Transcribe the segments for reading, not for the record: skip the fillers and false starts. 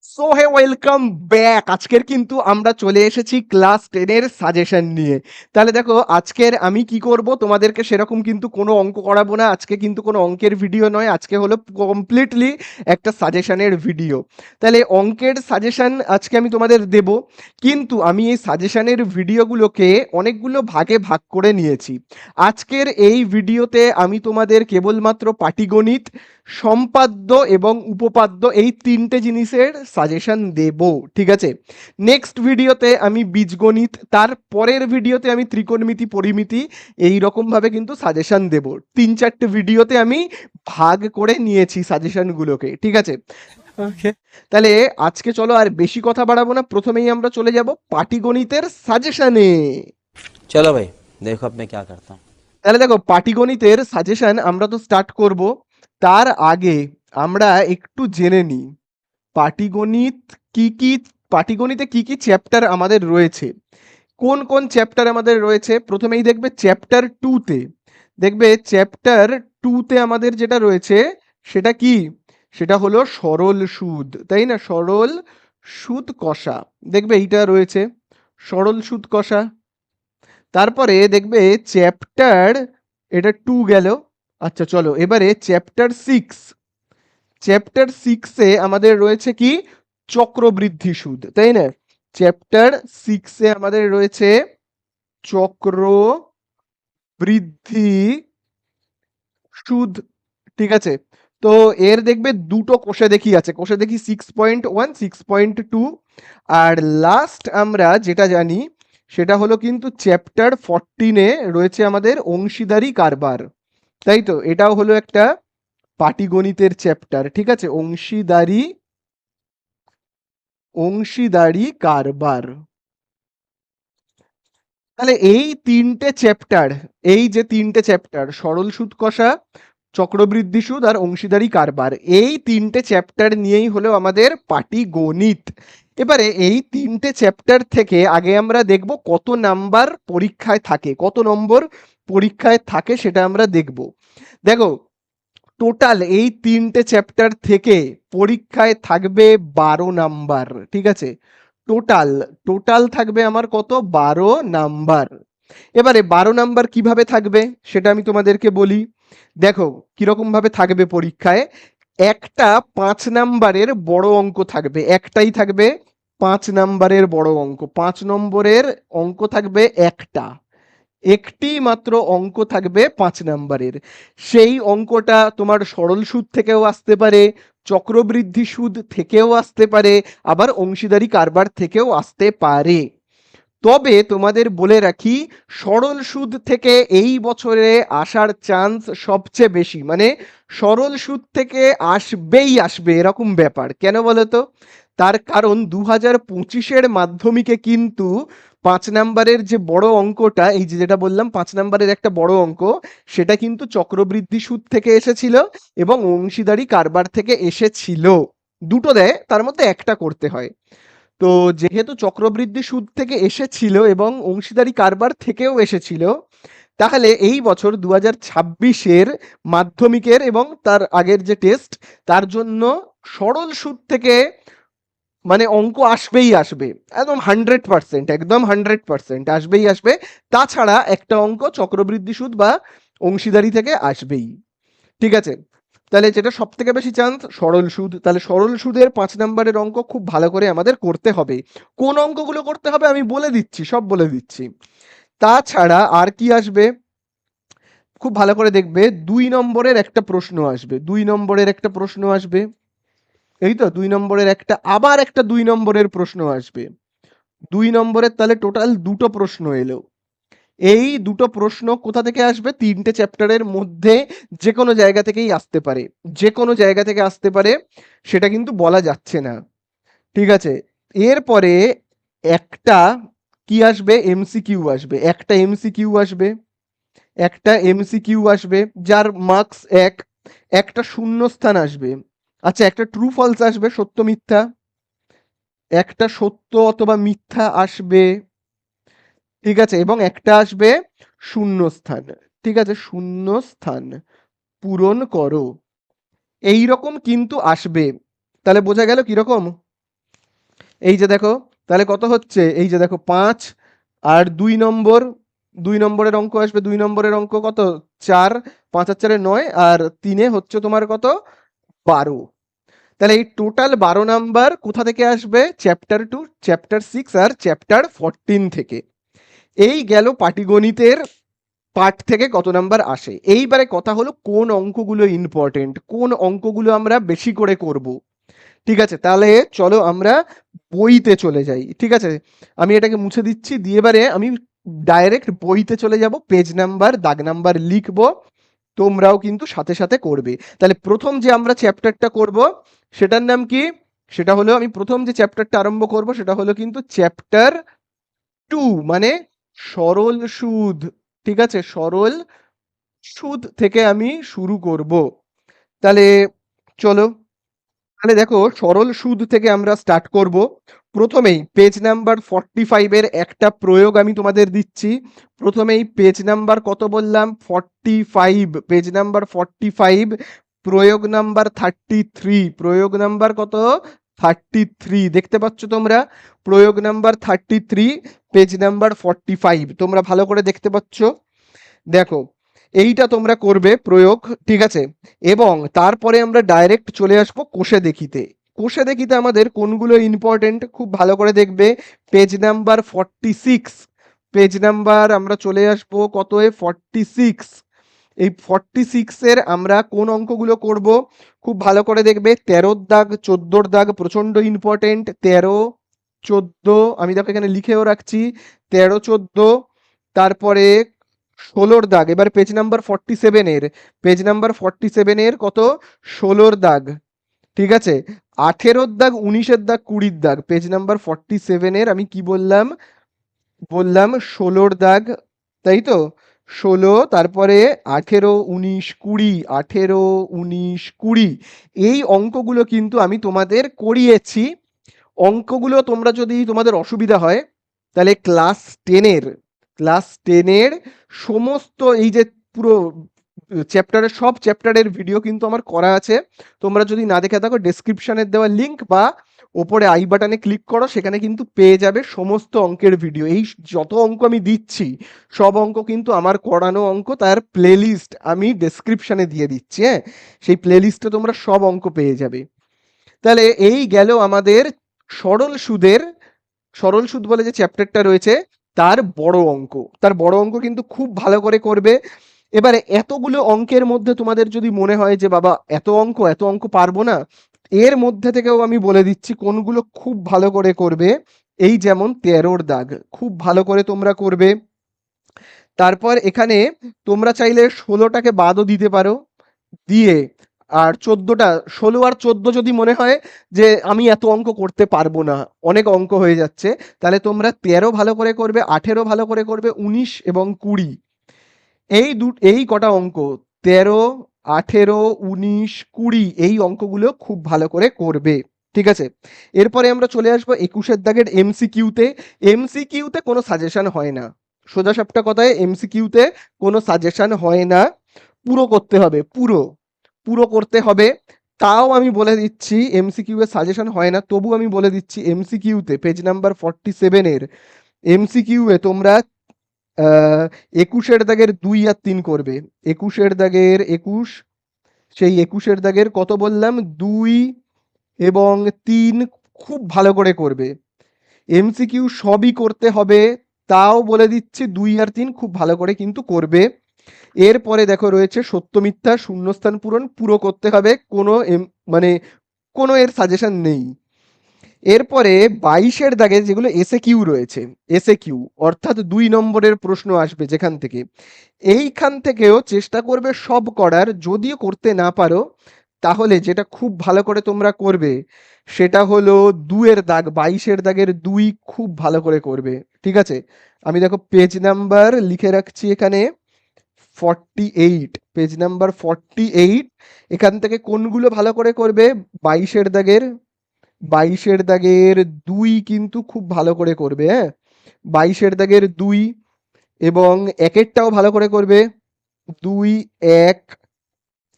So hey welcome back. আজকের কিন্তু আমরা চলে এসেছি ক্লাস 10 এর সাজেশন নিয়ে। তাহলে দেখো আজকের আমি কি করব, তোমাদেরকে সেরকম কিন্তু কোনো অঙ্ক করাবো না। আজকে কিন্তু কোনো অঙ্কের ভিডিও নয়, আজকে হলো কমপ্লিটলি একটা সাজেশনের ভিডিও। তাহলে অঙ্কের সাজেশন আজকে আমি তোমাদের দেব, কিন্তু আমি এই সাজেশনের ভিডিওগুলোকে অনেকগুলো ভাগে ভাগ করে নিয়েছি। আজকের এই ভিডিওতে আমি তোমাদের কেবলমাত্র পাটিগণিত, সম্পাদ্য এবং উপপাদ্য এই তিনটে জিনিসের সাজেশন দেব, ঠিক আছে। নেক্সট ভিডিওতে আমি বীজগণিত, তার পরের ভিডিওতে আমি ত্রিকোণমিতি, পরিমিতি, এই রকমভাবে কিন্তু সাজেশন দেব। 3-4টে ভিডিওতে আমি ভাগ করে নিয়েছি সাজেশনগুলোকে, ঠিক আছে। ओके। তাহলে আজকে চলো আর বেশি কথা বাড়াবো না, প্রথমেই আমরা চলে যাব পাটিগণিতের সাজেশনে। चलो भाई, देखो अब मैं क्या करता हूँ। তাহলে দেখো পাটিগণিতের সাজেশন আমরা তো স্টার্ট করব, তার আগে আমরা একটু জেনে নিই পাটিগণিত কি কি, পাটিগণিতে কি কি চ্যাপ্টার আমাদের রয়েছে। কোন কোন চ্যাপ্টার আমাদের রয়েছে, প্রথমেই দেখবে চ্যাপ্টার 2 তে, দেখবে চ্যাপ্টার 2 তে আমাদের যেটা রয়েছে সেটা কি, সেটা হলো সরল সুদ, তাই না, সরল সুদ কষা, দেখবে এইটা রয়েছে সরল সুদ কষা। তারপরে দেখবে চ্যাপ্টার, এটা 2 গেল। আচ্ছা চলো এবারে চ্যাপ্টার 6, চ্যাপ্টার 6 এ আমাদের রয়েছে কি, চক্রবৃদ্ধি সুদ, তাই না। চ্যাপ্টার 6 এ আমাদের রয়েছে চক্রবৃদ্ধি সুদ, ঠিক আছে। তো এর দেখবে দুটো কোষে দেখি আছে, কোষে দেখি 6.1, 6.2। আর লাস্ট আমরা যেটা জানি সেটা হলো কিন্তু চ্যাপ্টার 14 এ রয়েছে আমাদের অংশীদারি কারবার, তাই তো, এটাও হলো একটা পাটিগণিতের চ্যাপ্টার, ঠিক আছে, অংশীদারি, অংশীদারি কারবার। তাহলে এই তিনটে চ্যাপ্টার, এই যে তিনটে চ্যাপ্টার সরল সুদ কষা, চক্রবৃদ্ধি সুদ আর অংশীদারি কারবার, এই তিনটে চ্যাপ্টার নিয়েই হলো আমাদের পাটিগণিত। এবারে এই তিনটে চ্যাপ্টার থেকে আগে আমরা দেখব কত নাম্বার পরীক্ষায় থাকে, কত নম্বর পরীক্ষায় থাকে সেটা আমরা দেখব। দেখো টোটাল এই তিনটে চ্যাপ্টার থেকে পরীক্ষায় থাকবে 12 নাম্বার, ঠিক আছে। টোটাল, টোটাল থাকবে আমার কত, 12 নাম্বার। এবারে 12 নাম্বার কিভাবে থাকবে সেটা আমি তোমাদেরকে বলি। দেখো কিরকম ভাবে থাকবে পরীক্ষায়, একটা 5 নাম্বারের বড় অঙ্ক থাকবে, একটাই থাকবে 5 নাম্বারের বড় অঙ্ক, 5 নম্বরের অঙ্ক থাকবে একটা, একটি মাত্র অঙ্ক থাকবে 5 নাম্বারের। সেই অঙ্কটা তোমার সরল সুদ থেকেও আসতে পারে, চক্রবৃদ্ধি সুদ থেকেও আসতে পারে, আবার অংশীদারি কারবার থেকেও আসতে পারে। তবে তোমাদের বলে রাখি, সরল সুদ থেকে এই বছরে আসার চান্স সবচেয়ে বেশি, মানে সরল সুদ থেকে আসবেই আসবে এরকম ব্যাপার। কেন বলো তো, তার কারণ 2025-এর মাধ্যমিকে কিন্তু 5 নাম্বারের যে বড় অঙ্কটা, এই যে যেটা বললাম 5 নাম্বারের একটা বড় অঙ্ক, সেটা কিন্তু চক্রবৃদ্ধি সুদ থেকে এসেছিল এবং অংশীদারি কারবার থেকে এসেছিল। দুটো দেয়, তার মধ্যে একটা করতে হয়। তো যেহেতু চক্রবৃদ্ধি সুদ থেকে এসেছিল এবং অংশীদারি কারবার থেকেও এসেছিল, তাহলে এই বছর 2026-এর মাধ্যমিকের এবং তার আগের যে টেস্ট, তার জন্য সরল সুদ থেকে মানে অঙ্ক আসবেই আসবে, একদম 100%, একদম 100% আসবেই আসবে। তাছাড়া একটা অঙ্ক চক্রবৃদ্ধি সুদ বা অংশীদারি থেকে আসবেই, ঠিক আছে। তাহলে যেটা সব থেকে বেশি চান্স সরল সুদ, তাহলে সরল সুদের 5 নাম্বারের অঙ্ক খুব ভালো করে আমাদের করতে হবে। কোন অঙ্কগুলো করতে হবে আমি বলে দিচ্ছি, সব বলে দিচ্ছি। তাছাড়া আর কি আসবে, খুব ভালো করে দেখবে 2 নম্বরের একটা প্রশ্ন আসবে, 2 নম্বরের একটা প্রশ্ন আসবে, এই তো 2 নম্বরের একটা, আবার একটা 2 নম্বরের প্রশ্ন আসবে। 2 নম্বরের তাহলে টোটাল দুটো প্রশ্ন এলো। এই দুটো প্রশ্ন কোথা থেকে আসবে, তিনটে চ্যাপ্টারের মধ্যে যে কোনো জায়গা থেকেই আসতে পারে, যে কোনো জায়গা থেকে আসতে পারে, সেটা কিন্তু বলা যাচ্ছে না, ঠিক আছে। এরপরে একটা কি আসবে, এমসিকিউ আসবে, একটা এমসিকিউ আসবে, একটা এমসিকিউ আসবে যার মার্কস একটা শূন্যস্থান আসবে। আচ্ছা একটা ট্রু ফলস আসবে, সত্য মিথ্যা, একটা সত্য অথবা মিথ্যা আসবে, ঠিক আছে, এবং একটা আসবে শূন্যস্থান, ঠিক আছে, শূন্যস্থান পূরণ করো, এই রকম কিন্তু আসবে। তাহলে বোঝা গেল কিরকম। এই যে দেখো, তাহলে কত হচ্ছে, এই যে দেখো 5 আর 2 নম্বরের অঙ্ক আসবে, 2 নম্বরের অঙ্ক কত, 4, 5 আর 4 9, আর 3 হচ্ছে তোমার কত, 12। তাহলে এই টোটাল 12 নাম্বার কোথা থেকে আসবে, চ্যাপ্টার 2, চ্যাপ্টার 6 আর চ্যাপ্টার 14 থেকে। এই গেল পাটিগণিতের পাঠ থেকে কত নাম্বার আসে। এইবারে কথা হলো কোন অঙ্কগুলো ইম্পর্টেন্ট, কোন অঙ্কগুলো আমরা বেশি করে করব। ঠিক আছে, তাহলে চলো আমরা বইতে চলে যাই। ঠিক আছে, আমি এটাকে মুছে দিচ্ছি, দিয়ে এবারে আমি ডাইরেক্ট বইতে চলে যাব, পেজ নাম্বার দাগ নাম্বার লিখবো, তোমরাও কিন্তু সাথে সাথে করবে। তাহলে প্রথম যে আমরা চ্যাপ্টারটা করব সেটার নাম কি, সেটা হলো, আমি প্রথম যে চ্যাপ্টারটা আরম্ভ করব সেটা হলো কিন্তু চ্যাপ্টার 2, মানে সরল সুদ। ঠিক আছে, সরল সুদ থেকে আমি শুরু করব। তাহলে চলো, তাহলে দেখো সরল সুদ থেকে আমরা স্টার্ট করব। প্রথমেই পেজ নাম্বার 45 এর একটা প্রয়োগ আমি তোমাদের দিচ্ছি। প্রথমেই পেজ নাম্বার কত বললাম, 45, পেজ নাম্বার 45, প্রয়োগ নাম্বার 33, প্রয়োগ নাম্বার কত, 33 দেখতে পাচ্ছ তোমরা, প্রয়োগ নাম্বার 33, পেজ নাম্বার 45, তোমরা ভালো করে দেখতে পাচ্ছ। দেখো, এইটা তোমরা করবে প্রয়োগ, ঠিক আছে। এবং তারপরে আমরা ডাইরেক্ট চলে আসবো কোষে দেখিতে। কোষে দেখিতে আমাদের কোনগুলো ইম্পর্টেন্ট খুব ভালো করে দেখবে, পেজ নাম্বার 46, পেজ নাম্বার আমরা চলে আসবো কত, 46। এই 46 এর আমরা কোন অঙ্কগুলো করব খুব ভালো করে দেখবে, 13 দাগ 14 দাগ প্রচন্ড ইম্পর্টেন্ট, 13 14, আমি দেখো এখানে লিখেও রাখছি, 13 14, তারপরে 16 দাগ, এবার পেজ নাম্বার 47 এর, পেজ নাম্বার 47 এর কত, 16 দাগ। ঠিক আছে, 18 দাগ 19 দাগ 20 দাগ, পেজ নাম্বার 47 এর আমি কি বললাম, বললাম 16 দাগ, তাই তো, 16, তারপরে 18 19 20, 18 19 20, এই অঙ্কগুলো কিন্তু আমি তোমাদের করিয়েছি। অঙ্কগুলো তোমরা যদি তোমাদের অসুবিধা হয় তাহলে ক্লাস টেনের সমস্ত এই যে পুরো চ্যাপ্টারের সব চ্যাপ্টারের ভিডিও কিন্তু আমার করা আছে। তোমরা যদি না দেখে থাকো, ডেসক্রিপশনের দেওয়া লিঙ্ক বা ওপরে আই বাটনে ক্লিক করো, সেখানে কিন্তু পেয়ে যাবে সমস্ত অঙ্কের ভিডিও। এই যত অঙ্ক আমি দিচ্ছি সব অঙ্ক কিন্তু আমার করানো অঙ্ক, তার প্লেলিস্ট আমি ডেসক্রিপশনে দিয়ে দিচ্ছি, হ্যাঁ, সেই প্লেলিস্টে তোমরা সব অঙ্ক পেয়ে যাবে। তাহলে এই গেল আমাদের সরল সুদের, সরল সুদ বলে যে চ্যাপ্টারটা রয়েছে তার বড় অঙ্ক, তার বড় অঙ্ক কিন্তু খুব ভালো করে করবে। এবারে এতগুলো অঙ্কের মধ্যে তোমাদের যদি মনে হয় যে বাবা এত অঙ্ক পারবো না, এর মধ্যে থেকেও আমি বলে দিচ্ছি কোনগুলো খুব ভালো করে করবে। এই যেমন 13 দাগ খুব ভালো করে তোমরা করবে। তারপর এখানে তোমরা চাইলে 16টাকে বাদও দিতে পারো, দিয়ে আর 14টা, 16 আর 14 যদি মনে হয় যে আমি এত অঙ্ক করতে পারবো না, অনেক অঙ্ক হয়ে যাচ্ছে, তাহলে তোমরা 13 ভালো করে করবে, 18 ভালো করে করবে, 19 এবং 20, এই কটা অঙ্ক, 13 18 19 20, এই অঙ্কগুলো খুব ভালো করে করবে। ঠিক আছে, এরপরে আমরা চলে আসবো 21 দাগের এমসিকিউতে। এমসিকিউতে কোনো সাজেশন হয় না, সোজা সাপটা কথায় এমসিকিউতে কোনো সাজেশন হয় না, পুরো করতে হবে, পুরো পুরো করতে হবে। তাও আমি বলে দিচ্ছি এমসিকিউ এর সাজেশন হয় না, তবু আমি বলে দিচ্ছি এমসিকিউতে পেজ নাম্বার 47 এর এমসিকিউ এ তোমরা 21 দাগের 2 আর 3 করবে। 21 দাগের 21, সেই 21 দাগের কত বললাম, 2 এবং 3 খুব ভালো করে করবে। এমসিকিউ সবই করতে হবে, তাও বলে দিচ্ছি 2 আর 3 খুব ভালো করে কিন্তু করবে। এরপরে দেখো রয়েছে সত্য মিথ্যা শূন্যস্থান পূরণ, পুরো করতে হবে, কোনো মানে কোনো এর সাজেশন নেই। এরপরে 22 দাগে যেগুলো এসএ কিউ রয়েছে, এসএ কিউ অর্থাৎ 2 নম্বরের প্রশ্ন আসবে যেখান থেকে, এইখান থেকেও চেষ্টা করবে সব করার, যদিও করতে না পারো তাহলে যেটা খুব ভালো করে তোমরা করবে সেটা হলো 2 দাগ, 22 দাগের 2 খুব ভালো করে করবে। ঠিক আছে, আমি দেখো পেজ নাম্বার লিখে রাখছি এখানে 48, পেজ নাম্বার 48, এখান থেকে কোনগুলো ভালো করে করবে, 22 দাগের 2 কিন্তু খুব ভালো করে করবে, হ্যাঁ, 22 দাগের 2, এবং একেরটাও ভালো করে করবে, 2 1,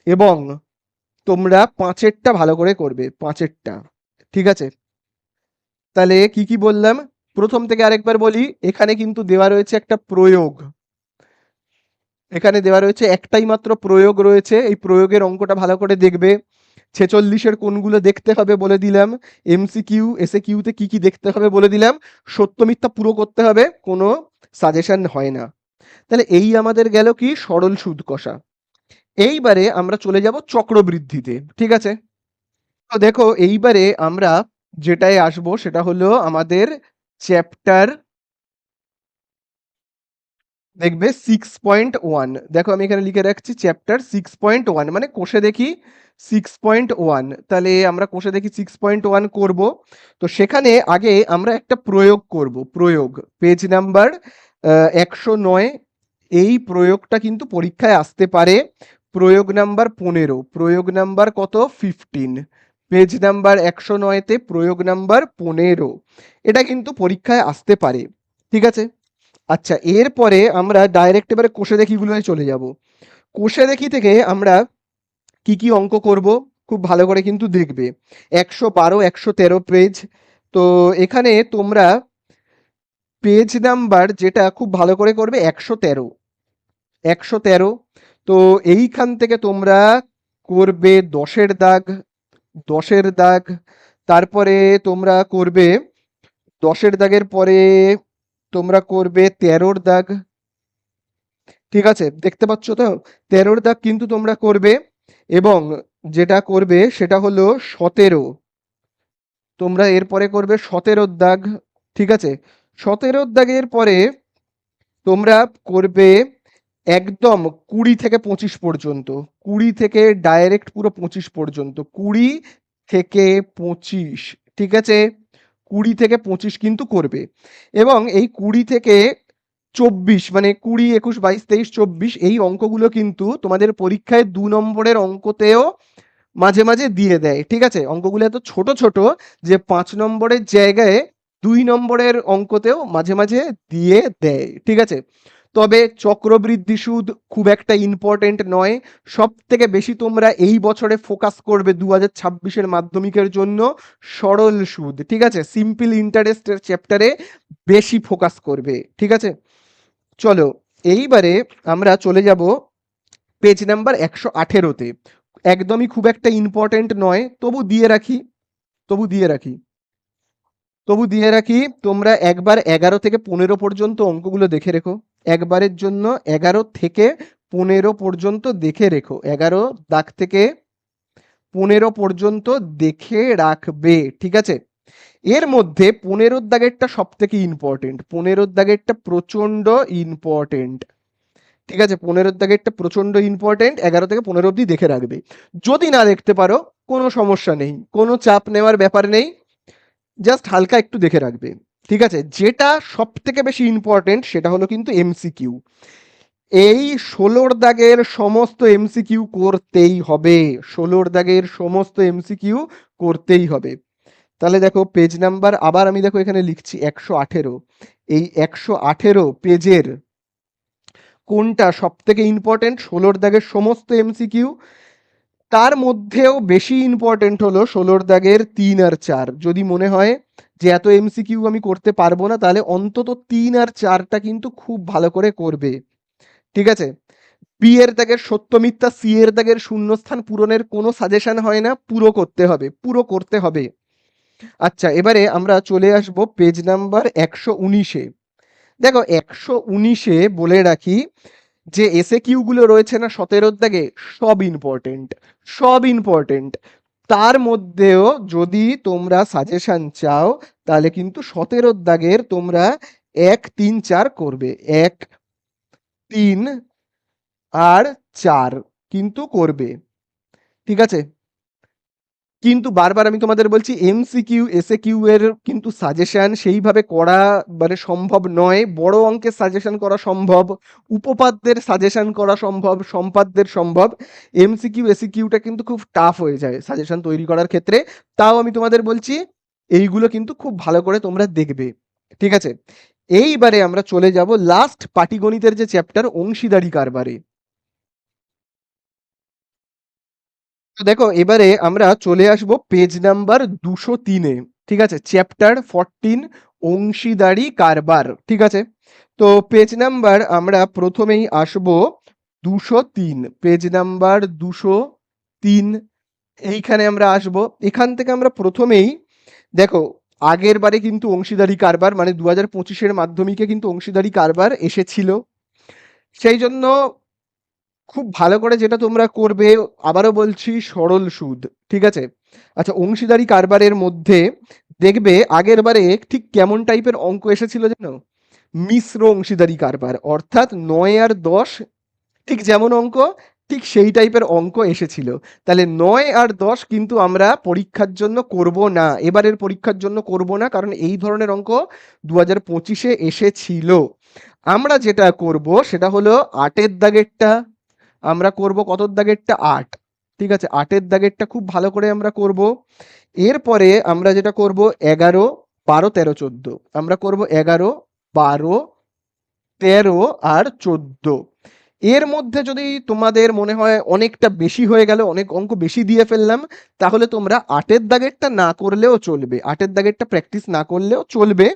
এবং তোমরা 5টা ভালো করে করবে, 5টা। ঠিক আছে, তাহলে কি কি বললাম প্রথম থেকে আরেকবার বলি। এখানে কিন্তু দেওয়া রয়েছে একটা প্রয়োগ, এখানে দেওয়া রয়েছে একটাই মাত্র প্রয়োগ রয়েছে। এই প্রয়োগের অঙ্কটা ভালো করে দেখবে। 46-এর কোনগুলো দেখতে হবে বলে দিলাম, এমসিকিউ এসএ কিউতে কি কি দেখতে হবে বলে দিলাম, সত্য মিথ্যা পুরো করতে হবে, কোনো সাজেশন হয় না। তাহলে এই আমাদের গেল কি সরল সুদ কষা। এইবারে আমরা চলে যাব চক্রবৃদ্ধিতে, ঠিক আছে? তো দেখো এইবারে আমরা যেটায় আসবো সেটা হলো আমাদের চ্যাপ্টার, দেখবে 6.1। দেখো আমি এখানে লিখে রাখছি চ্যাপ্টার 6.1, মানে কোষে দেখি 6.1। তাহলে আমরা কোষে দেখি 6.1 করব। তো সেখানে আগে আমরা একটা প্রয়োগ করব, প্রয়োগ পেজ নাম্বার 109। এই প্রয়োগটা কিন্তু পরীক্ষায় আসতে পারে। প্রয়োগ নাম্বার 15, প্রয়োগ নাম্বার কত 15, পেজ নাম্বার 109তে প্রয়োগ নাম্বার 15। এটা কিন্তু পরীক্ষায় আসতে পারে, ঠিক আছে? আচ্ছা, এরপরে আমরা ডাইরেক্ট এবারে কোষে দেখিগুলোয় চলে যাব। কোষে দেখি থেকে আমরা কি কি অঙ্ক করব খুব ভালো করে কিন্তু দেখবে। 112 113 পেজ। তো এখানে তোমরা পেজ নাম্বার যেটা খুব ভালো করে করবে 113, 113। তো এইখান থেকে তোমরা করবে 10-এর দাগ, 10-এর দাগ। তারপরে তোমরা করবে 10-এর দাগের পরে তোমরা করবে 13-র দাগ, ঠিক আছে? দেখতে পাচ্ছ তো 13-র দাগ কিন্তু তোমরা করবে। এবং যেটা করবে সেটা হলো 17, তোমরা এরপরে করবে 17-র দাগ, ঠিক আছে? 17-র দাগের পরে তোমরা করবে একদম 20 থেকে 25 পর্যন্ত, 20 থেকে ডাইরেক্ট পুরো 25 পর্যন্ত, 20 থেকে 25, ঠিক আছে? 20 থেকে 25 কিন্তু করবে। এবং এই 20 থেকে 24, মানে 20 21 22 23 24, এই অঙ্কগুলো কিন্তু তোমাদের পরীক্ষায় 2 নম্বরের অঙ্কতেও মাঝে মাঝে দিয়ে দেয়, ঠিক আছে? অঙ্কগুলো এত ছোট ছোট যে 5 নম্বরের জায়গায় 2 নম্বরের অঙ্কতেও মাঝে মাঝে দিয়ে দেয়, ঠিক আছে? তবে চক্রবৃদ্ধি সুদ খুব একটা ইম্পর্টেন্ট নয়। সব থেকে বেশি তোমরা এই বছরে ফোকাস করবে 2026-এর মাধ্যমিকের জন্য সরল সুদ, ঠিক আছে? সিম্পল ইন্টারেস্টের চ্যাপ্টারে বেশি ফোকাস করবে, ঠিক আছে? চলো এইবারে আমরা চলে যাব পেজ নাম্বার 118-তে। একদমই খুব একটা ইম্পর্টেন্ট নয়, তবু দিয়ে রাখি, তবু দিয়ে রাখি, তবু দিয়ে রাখি। তোমরা একবার 11 থেকে 15 পর্যন্ত অঙ্কগুলো দেখে রেখো। একবারের জন্য 11 থেকে 15 পর্যন্ত দেখে রেখো, 11 দাগ থেকে 15 পর্যন্ত দেখে রাখবে, ঠিক আছে? এর মধ্যে 15-র দাগেরটা সব থেকে ইম্পর্টেন্ট, 15-র দাগেরটা প্রচন্ড ইম্পর্টেন্ট, ঠিক আছে? 15-র দাগেরটা প্রচন্ড ইম্পর্টেন্ট, 11 থেকে 15 অবধি দেখে রাখবে। যদি না দেখতে পারো কোনো সমস্যা নেই, কোনো চাপ নেওয়ার ব্যাপার নেই, জাস্ট হালকা একটু দেখে রাখবে, ঠিক আছে? যেটা সব থেকে বেশি ইম্পর্টেন্ট সেটা হলো কিন্তু এমসিকিউ। এই 16-র দাগের সমস্ত এমসিকিউ করতেই হবে, 16-র দাগের সমস্ত এমসিকিউ করতেই হবে। তাহলে দেখো পেজ নাম্বার আবার আমি দেখো এখানে লিখছি 118। এই 118 পেজের কোনটা সব থেকে ইম্পর্টেন্ট? 16-র দাগের সমস্ত এমসিকিউ। তার মধ্যেও বেশি ইম্পর্টেন্ট হলো 16-র দাগের 3 আর 4। যদি মনে হয় যে এত এমসিকিউ আমি করতে পারবো না, তাহলে অন্তত 3 আর 4টা কিন্তু খুব ভালো করে করবে, ঠিক আছে? বি এর দাগের সত্য মিথ্যা, সি এর দাগের শূন্যস্থান পূরণের কোনো সাজেশন হয় না, পুরো করতে হবে, পুরো করতে হবে। আচ্ছা, এবারে আমরা চলে আসব পেজ নাম্বার 119-এ। দেখো 119-এ বলে রাখি যে এসএ কিউগুলো রয়েছে না 17-র দাগে, সব ইম্পর্টেন্ট, সব ইম্পর্টেন্ট। তার মধ্যেও যদি তোমরা সাজেশন চাও তাহলে কিন্তু 17-র দাগের তোমরা 1 3 4 করবে, 1 3 আর 4 কিন্তু করবে, ঠিক আছে? কিন্তু বারবার আমি তোমাদের বলছি এমসিকিউ এসএকিউ এর কিন্তু সাজেশন সেইভাবে করা মানে সম্ভব নয়। বড় অঙ্কের সাজেশন করা সম্ভব, উপপাদ্যের সাজেশন করা সম্ভব, সম্পাদ্যের সম্ভব। এমসিকিউ এসিকিউটা কিন্তু খুব টাফ হয়ে যায় সাজেশন তৈরি করার ক্ষেত্রে। তাও আমি তোমাদের বলছি এইগুলো কিন্তু খুব ভালো করে তোমরা দেখবে, ঠিক আছে? এইবারে আমরা চলে যাব লাস্ট পাটিগণিতের যে চ্যাপ্টার অংশীদারি কারবারে। তো দেখো এবারে আমরা চলে আসব পেজ নাম্বার 203-এ, ঠিক আছে, চ্যাপ্টার 14 অংশীদারি কারবার। ঠিক আছে, তো পেজ নাম্বার আমরা প্রথমেই আসবো 203, পেজ নাম্বার 203, এইখানে আমরা আসব। এখান থেকে আমরা প্রথমেই দেখো, আগের বারে কিন্তু অংশীদারি কারবার মানে 2025-এর মাধ্যমিকে কিন্তু অংশীদারি কারবার এসেছিল। সেই জন্য খুব ভালো করে যেটা তোমরা করবে, আবারও বলছি, সরল সুদ। ঠিক আছে, আচ্ছা, অংশীদারি কারবারের মধ্যে দেখবে আগের বারে ঠিক কেমন টাইপের অঙ্ক এসেছিল জানো? মিশ্র অংশীদারি কারবার, অর্থাৎ 9 আর 10 ঠিক যেমন অঙ্ক, ঠিক সেই টাইপের অঙ্ক এসেছিল। তাহলে 9 আর 10 কিন্তু আমরা পরীক্ষার জন্য করব না, এবারের পরীক্ষার জন্য করব না, কারণ এই ধরনের অঙ্ক 2025-এ এসেছিল। আমরা যেটা করব সেটা হলো 8-এর দাগেরটা আমরা করব। কতর দাগেরটা? 8। ঠিক আছে, 8-এর দাগেরটা খুব ভালো করে আমরা করব। এরপরে আমরা যেটা করব 11, 12, 13, 14 আমরা করব 11, 12, 13 আর 14। এর মধ্যে যদি তোমাদের মনে হয় অনেকটা বেশি হয়ে গেল, অনেক অঙ্ক বেশি দিয়ে ফেললাম, তাহলে তোমরা 8-এর দাগেরটা না করলেও চলবে, 8-এর দাগেরটা প্র্যাকটিস না করলেও চলবে।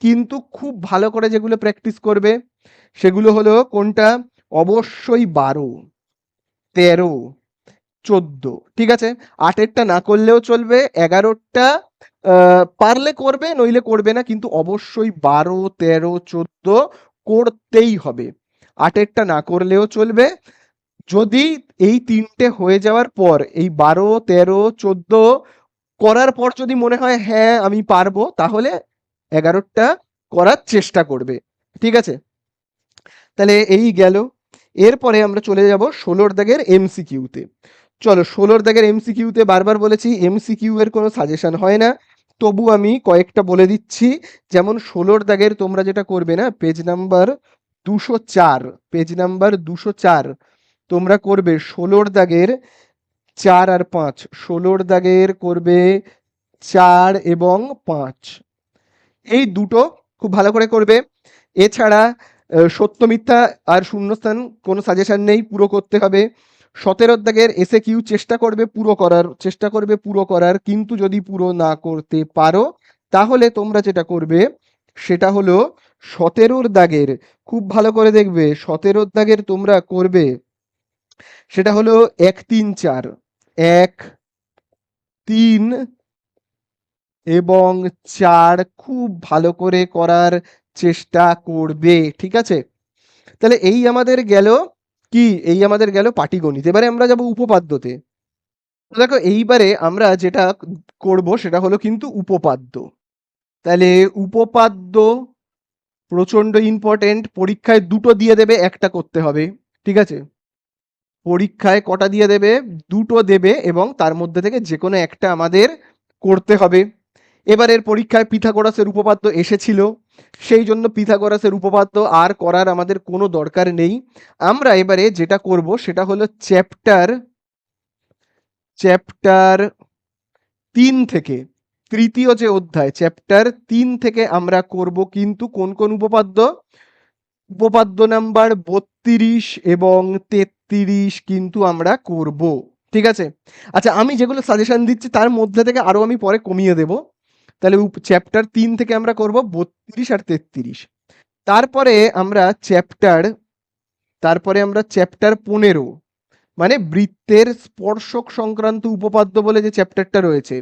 কিন্তু খুব ভালো করে যেগুলো প্র্যাকটিস করবে সেগুলো হলো কোনটা? অবশ্যই 12, 13, 14। ঠিক আছে, 8-এরটা না করলেও চলবে, 11টা পারলে করবে, নইলে করবে না, কিন্তু অবশ্যই 12, 13, 14 করতেই হবে। 8-এরটা না করলেও চলবে। যদি এই তিনটে হয়ে যাওয়ার পর, এই 12, 13, 14 করার পর যদি মনে হয় হ্যাঁ আমি পারবো, তাহলে 11টা করার চেষ্টা করবে। ঠিক আছে, তাহলে এই গেল। এরপরে আমরা চলে যাব 16-র দাগের এমসিকিউতে। চলো, 16-র দাগের এমসিকিউতে বারবার বলেছি এমসিকিউ এর কোনো সাজেশন হয় না, তবু আমি কয়েকটা বলে দিচ্ছি। যেমন 16-র দাগের তোমরা যেটা করবে না, পেজ নাম্বার 204, পেজ নাম্বার 204 তোমরা করবে 16-র দাগের 4 আর 5, 16-র দাগের করবে 4 এবং 5, এই দুটো খুব ভালো করে করবে। এছাড়া সত্য মিথ্যা আর শূন্যস্থান কোনো সাজেশন নেই, পুরো করতে হবে। 17-র দাগের এসে কিউ চেষ্টা করবে পুরো করার, কিন্তু যদি পুরো না করতে পারো তাহলে তোমরা যেটা করবে সেটা হলো 17-র দাগের, খুব ভালো করে দেখবে, 17-র দাগের তোমরা করবে সেটা হলো 1, 3, 4, 1, 3 এবং 4 খুব ভালো করে করার চেষ্টা করবে। ঠিক আছে, তাহলে এই আমাদের গেল কি, এই আমাদের গেল পাটিগণিত। এবারে আমরা যাব উপপাদ্যতে। তো দেখো, এইবারে আমরা যেটা করব সেটা হলো কিন্তু উপপাদ্য। তাহলে উপপাদ্য প্রচন্ড ইম্পর্টেন্ট, পরীক্ষায় দুটো দিয়ে দেবে, একটা করতে হবে। ঠিক আছে, পরীক্ষায় কটা দিয়ে দেবে? দুটো দেবে, এবং তার মধ্যে থেকে যে কোনো একটা আমাদের করতে হবে। এবারের পরীক্ষায় পিথাগোরাসের উপপাদ্য এসেছিল, সেই জন্য পিথাগোরাসের উপপাদ্য আর করার আমাদের কোনো দরকার নেই। আমরা এবারে যেটা করব সেটা হলো চ্যাপ্টার 3 থেকে, তৃতীয় যে অধ্যায় চ্যাপ্টার 3 থেকে আমরা করব কিন্তু কোন কোন উপপাদ্য? উপপাদ্য নাম্বার 32 এবং 33 কিন্তু আমরা করব। ঠিক আছে, আচ্ছা, আমি যেগুলো সাজেশন দিচ্ছি তার মধ্যে থেকে আরো আমি পরে কমিয়ে দেব। তাহলে চ্যাপ্টার 3 থেকে আমরা করব 32 আর 33। তারপরে আমরা চ্যাপ্টার 15 মানে বৃত্তের স্পর্শক সংক্রান্ত উপপাদ্য বলে যে চ্যাপ্টারটা রয়েছে,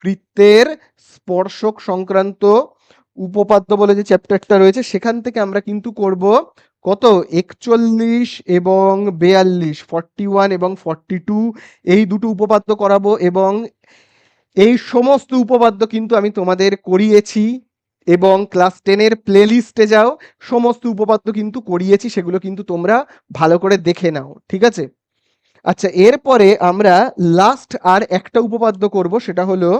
বৃত্তের স্পর্শক সংক্রান্ত উপপাদ্য বলে যে চ্যাপ্টারটা রয়েছে, সেখান থেকে আমরা কিন্তু করব কত? 41 এবং 42, 41 এবং 42, এই দুটো উপপাদ্য করাবো। এবং এই সমস্ত উপপাদ্য কিন্তু আমি তোমাদের করিয়েছি, এবং ক্লাস 10-এর প্লে লিস্টে যাও, সমস্ত উপপাদ্য কিন্তু করিয়েছি, সেগুলো কিন্তু তোমরা ভালো করে দেখে নাও। ঠিক আছে, আচ্ছা, এরপরে আমরা লাস্ট আর একটা উপপাদ্য করব, সেটা হলো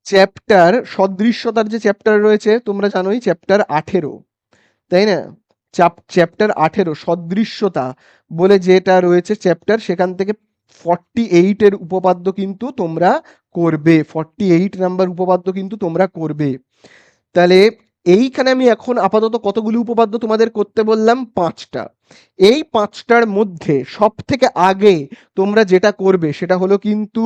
চ্যাপ্টার সদৃশ্যতার যে চ্যাপ্টার রয়েছে, তোমরা জানোই চ্যাপ্টার 18, তাই না? চ্যাপ্টার 18 সদৃশ্যতা বলে যেটা রয়েছে চ্যাপ্টার, সেখান থেকে 48-এর উপপাদ্য কিন্তু তোমরা করবে, 48 নাম্বার উপপাদ্য কিন্তু তোমরা করবে। তাহলে এইখানে আমি এখন আপাতত কতগুলি উপপাদ্য তোমাদের করতে বললাম? 5টা। এই 5টার মধ্যে সব থেকে আগে তোমরা যেটা করবে সেটা হলো কিন্তু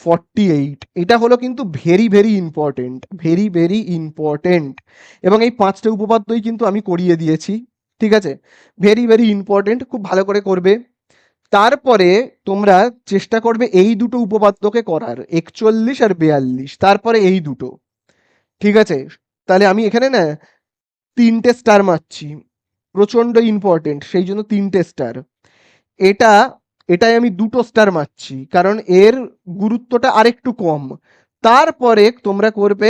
48। এটা হলো কিন্তু very very important, very very important. এবং এই 5টে উপপাদ্যই কিন্তু আমি করিয়ে দিয়েছি, ঠিক আছে? ভেরি ভেরি ইম্পর্টেন্ট, খুব ভালো করে করবে। তারপরে তোমরা চেষ্টা করবে এই দুটো উপপাদ্যকে করার, 41 আর 42, তারপরে এই দুটো, ঠিক আছে? তাহলে আমি এখানে না 3টে স্টার মারছি, প্রচন্ড ইম্পর্টেন্ট, সেই জন্য 3টে স্টার। এটা এটাই আমি 2টো স্টার মারছি, কারণ এর গুরুত্বটা আরেকটু কম। তারপরে তোমরা করবে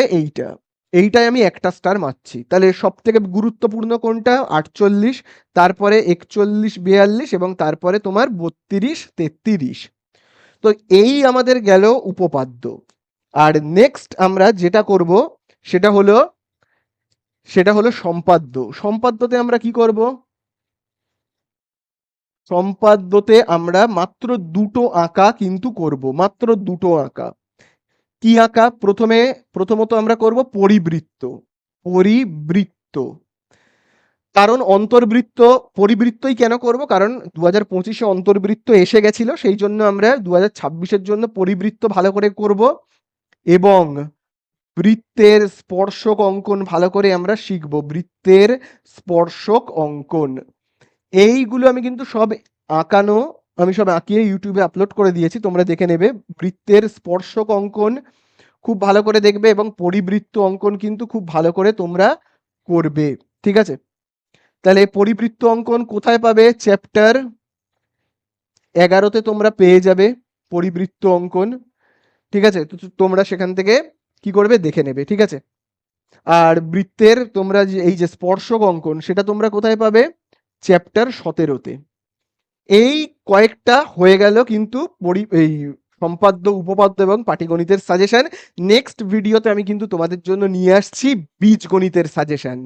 এইটাই আমি একটা স্টার মারছি। তাহলে সব থেকে গুরুত্বপূর্ণ কোনটা? 48, তারপরে 41, 42 এবং তারপরে তোমার 32, 33। তো এই আমাদের গেল উপপাদ্য। আর নেক্সট আমরা যেটা করব সেটা হলো সম্পাদ্য। সম্পাদ্যতে আমরা কি করব? সম্পাদ্যতে আমরা মাত্র দুটো আঁকা কিন্তু করব, মাত্র দুটো আঁকা। কি আঁকা? প্রথমত আমরা করব পরিবৃত্ত। পরিবৃত্ত, কারণ অন্তর্বৃত্ত, পরিবৃত্তই কেন করব? কারণ 2025-এ অন্তর্বৃত্ত এসে গেছিল, সেই জন্য আমরা 2026-এর জন্য পরিবৃত্ত ভালো করে করব। এবং বৃত্তের স্পর্শক অঙ্কন ভালো করে আমরা শিখব, বৃত্তের স্পর্শক অঙ্কন। এইগুলো আমি কিন্তু সব আঁকানো, আমি সব আঁকিয়ে ইউটিউবে আপলোড করে দিয়েছি, তোমরা দেখে নেবে। বৃত্তের স্পর্শক অঙ্কন খুব ভালো করে দেখবে এবং পরিবৃত্ত অঙ্কন কিন্তু খুব ভালো করে তোমরা করবে, ঠিক আছে? তাহলে পরিবৃত্ত অঙ্কন কোথায় পাবে? চ্যাপ্টার 11তে তোমরা পেয়ে যাবে পরিবৃত্ত অঙ্কন, ঠিক আছে? তো তোমরা সেখান থেকে কি করবে দেখে নেবে, ঠিক আছে? আর বৃত্তের তোমরা যে এই যে স্পর্শক অঙ্কন, সেটা তোমরা কোথায় পাবে? চ্যাপ্টার 17তে। এই কয়েকটা হয়ে গেল কিন্তু এই সম্পাদ্য, উপপাদ্য এবং পাটিগণিতের সাজেশন। নেক্সট ভিডিওতে আমি কিন্তু তোমাদের জন্য নিয়ে আসছি বীজগণিতের সাজেশন।